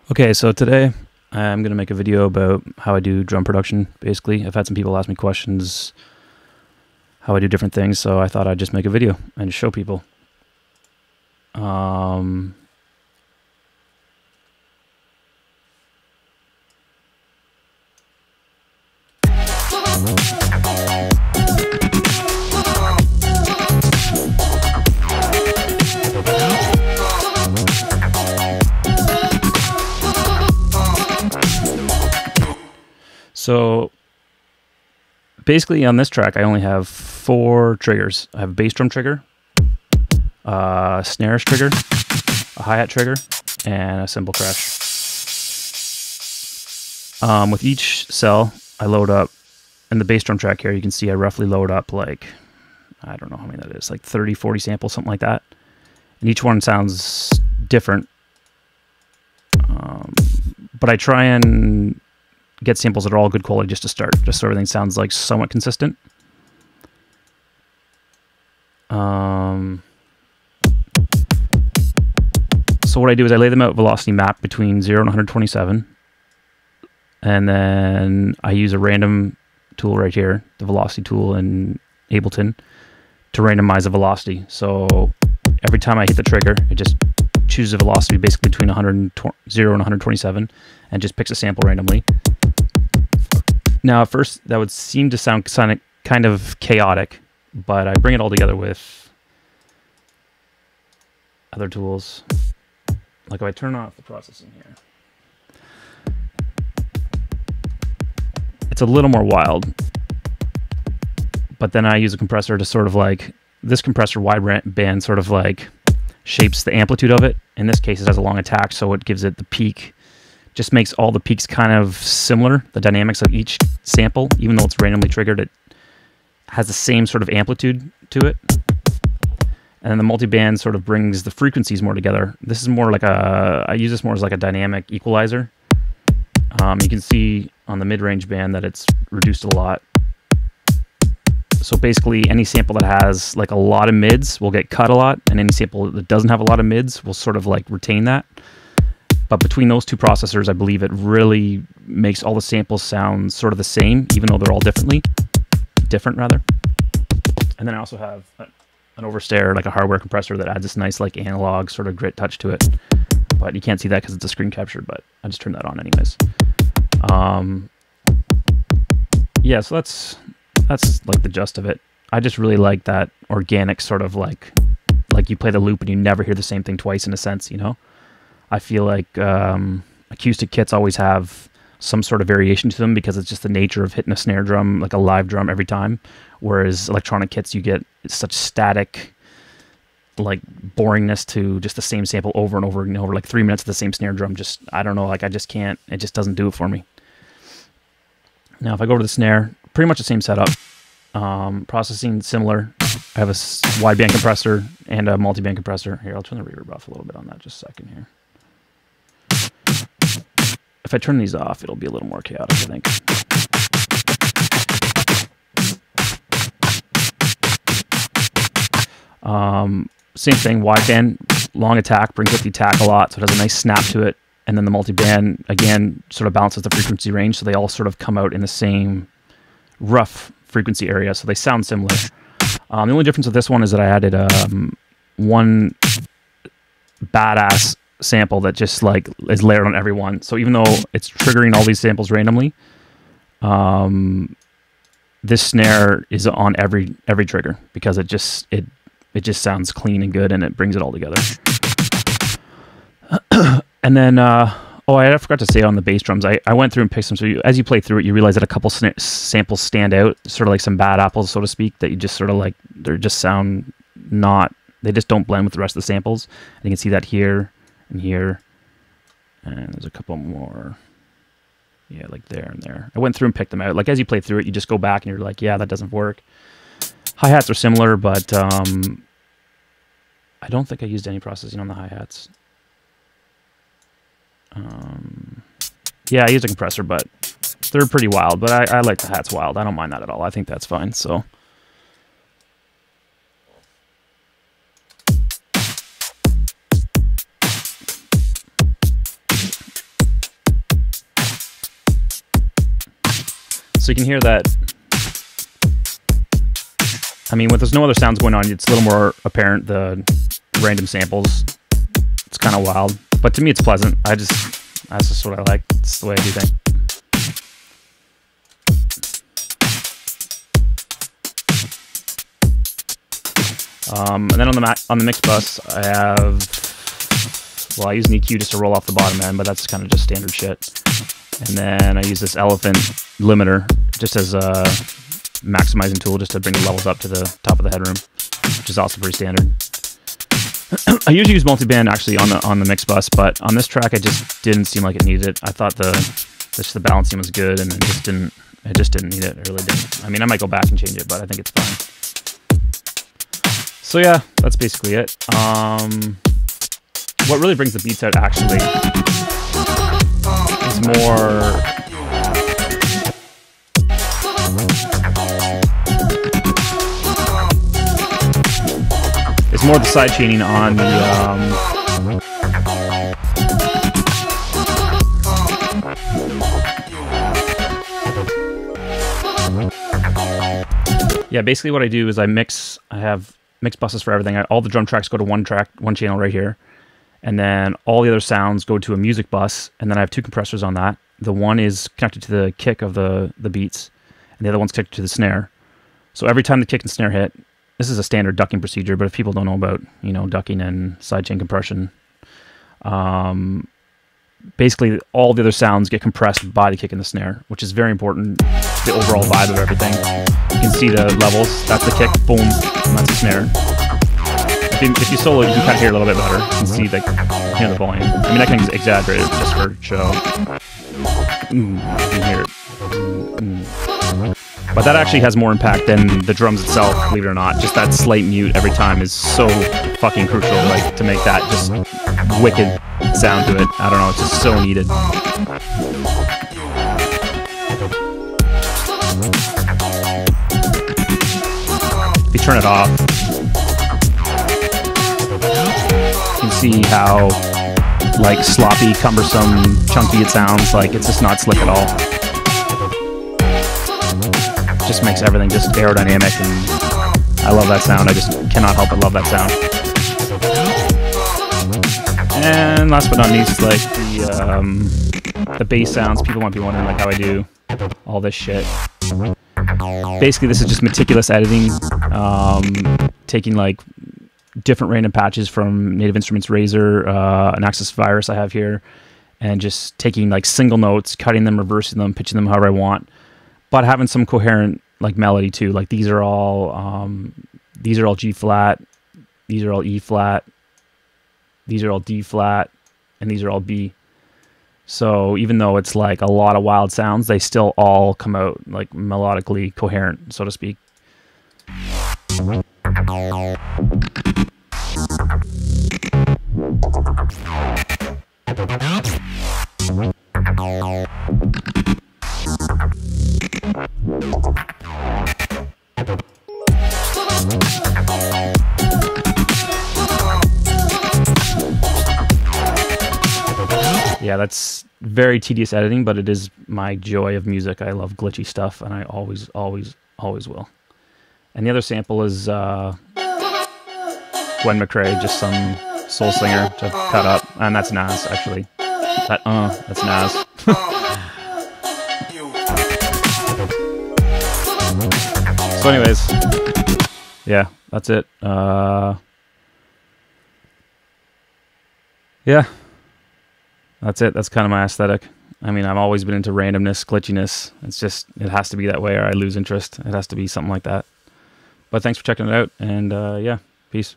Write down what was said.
Okay, so today I'm going to make a video about how I do drum production, basically. I've had some people ask me questions how I do different things, so I thought I'd just make a video and show people. So basically on this track I only have 4 triggers. I have a bass drum trigger, a snares trigger, a hi-hat trigger, and a cymbal crash. With each cell I load up, in the bass drum track here you can see I roughly load up like, I don't know how many that is, like 30, 40 samples, something like that. And each one sounds different. But I try and get samples that are all good quality just to start, just so everything sounds like somewhat consistent. So what I do is I lay them out velocity map between 0 and 127, and then I use a random tool right here, the velocity tool in Ableton, to randomize the velocity. So every time I hit the trigger, it just chooses a velocity basically between 0 and 127 and just picks a sample randomly. Now, at first, that would seem to sound kind of chaotic, but I bring it all together with other tools. Like if I turn off the processing here, it's a little more wild. But then I use a compressor to sort of like, this compressor wideband sort of like shapes the amplitude of it. In this case, it has a long attack, so it gives it the peak. Just makes all the peaks kind of similar. The dynamics of each sample, even though it's randomly triggered, it has the same sort of amplitude to it. And then the multiband sort of brings the frequencies more together. This is more like I use this more as like a dynamic equalizer. You can see on the mid-range band that it's reduced a lot. So basically any sample that has like a lot of mids will get cut a lot, and any sample that doesn't have a lot of mids will sort of like retain that. But between those two processors, I believe it really makes all the samples sound sort of the same, even though they're all different rather. And then I also have an Overstayer, like a hardware compressor that adds this nice like analog sort of grit touch to it. But you can't see that because it's a screen capture, but I just turned that on anyways. Yeah, so that's like the gist of it. I just really like that organic sort of like you play the loop and you never hear the same thing twice, in a sense, you know? I feel like acoustic kits always have some sort of variation to them because it's just the nature of hitting a snare drum, like a live drum, every time. Whereas electronic kits, you get such static, like boringness to just the same sample over and over and over, like 3 minutes of the same snare drum. Just, I don't know, like I just can't, it just doesn't do it for me. Now, if I go to the snare, pretty much the same setup. Processing similar. I have a wideband compressor and a multiband compressor. Here, I'll turn the reverb off a little bit on that, just a second here. If I turn these off, it'll be a little more chaotic, I think. Same thing, wideband, long attack, brings up the attack a lot, so it has a nice snap to it. And then the multiband, again, sort of balances the frequency range, so they all sort of come out in the same rough frequency area, so they sound similar. The only difference with this one is that I added one badass sample that just like is layered on every one. So even though it's triggering all these samples randomly, this snare is on every trigger because it just sounds clean and good, and it brings it all together. And then oh, I forgot to say on the bass drums, I went through and picked some. So as you play through it, you realize that a couple samples stand out, sort of like some bad apples, so to speak, that you just sort of like, they just sound not, they just don't blend with the rest of the samples. And you can see that here and here, and there's a couple more, yeah, like there and there. I went through and picked them out. Like as you play through it, you just go back and you're like, yeah, that doesn't work. Hi-hats are similar, but I don't think I used any processing on the hi-hats. Yeah, I used a compressor, but they're pretty wild. But I like the hats wild. I don't mind that at all. I think that's fine. So So you can hear that. I mean, when there's no other sounds going on, it's a little more apparent, the random samples. It's kind of wild. But to me, it's pleasant. That's just what I like. It's the way I do things. And then on the mix bus, I have, well, I use an EQ just to roll off the bottom end, but that's kind of just standard shit. And then I use this Elephant limiter just as a maximizing tool, just to bring the levels up to the top of the headroom, which is also pretty standard. I usually use multiband actually on the mix bus, but on this track, it just didn't seem like it needed it. I thought the balancing was good, and it just didn't need it. It really didn't. I mean, I might go back and change it, but I think it's fine. So yeah, that's basically it. What really brings the beats out actually is more. It's more the side chaining on the. Yeah, basically what I do is I have mix buses for everything. All the drum tracks go to one channel right here, and then all the other sounds go to a music bus, and then I have two compressors on that. The one is connected to the kick of the beats, and the other one's connected to the snare. So every time the kick and snare hit, this is a standard ducking procedure, but if people don't know about, ducking and sidechain compression, basically all the other sounds get compressed by the kick and the snare, which is very important to the overall vibe of everything. You can see the levels. That's the kick, boom, and that's the snare. If you solo, you can kind of hear it a little bit better. You can see hear the volume. I mean, I can exaggerate it just for show. You can hear it. But that actually has more impact than the drums itself, believe it or not. Just that slight mute every time is so fucking crucial, to make that just wicked sound to it. I don't know, it's just so needed. If you turn it off, you can see how sloppy, cumbersome, chunky it sounds. It's just not slick at all. Just makes everything just aerodynamic, and I love that sound. I just cannot help but love that sound. And last but not least, the bass sounds. People might be wondering how I do all this shit. Basically, this is just meticulous editing, taking different random patches from Native Instruments Razor, an Axis Virus I have here, and just taking single notes, cutting them, reversing them, pitching them however I want, but having some coherent melody too. These are all G flat, these are all E flat, these are all D flat, and these are all B. So even though it's a lot of wild sounds, they still all come out melodically coherent, so to speak. Yeah, that's very tedious editing, but it is my joy of music. I love glitchy stuff, and I always will. And the other sample is Gwen McCrae, just some soul singer to cut up, and that's Nas, actually. That's Nas. So anyways, yeah, that's it. Yeah. That's it. That's kind of my aesthetic. I mean, I've always been into randomness, glitchiness. It's just, it has to be that way or I lose interest. It has to be something like that. But thanks for checking it out. And yeah, peace.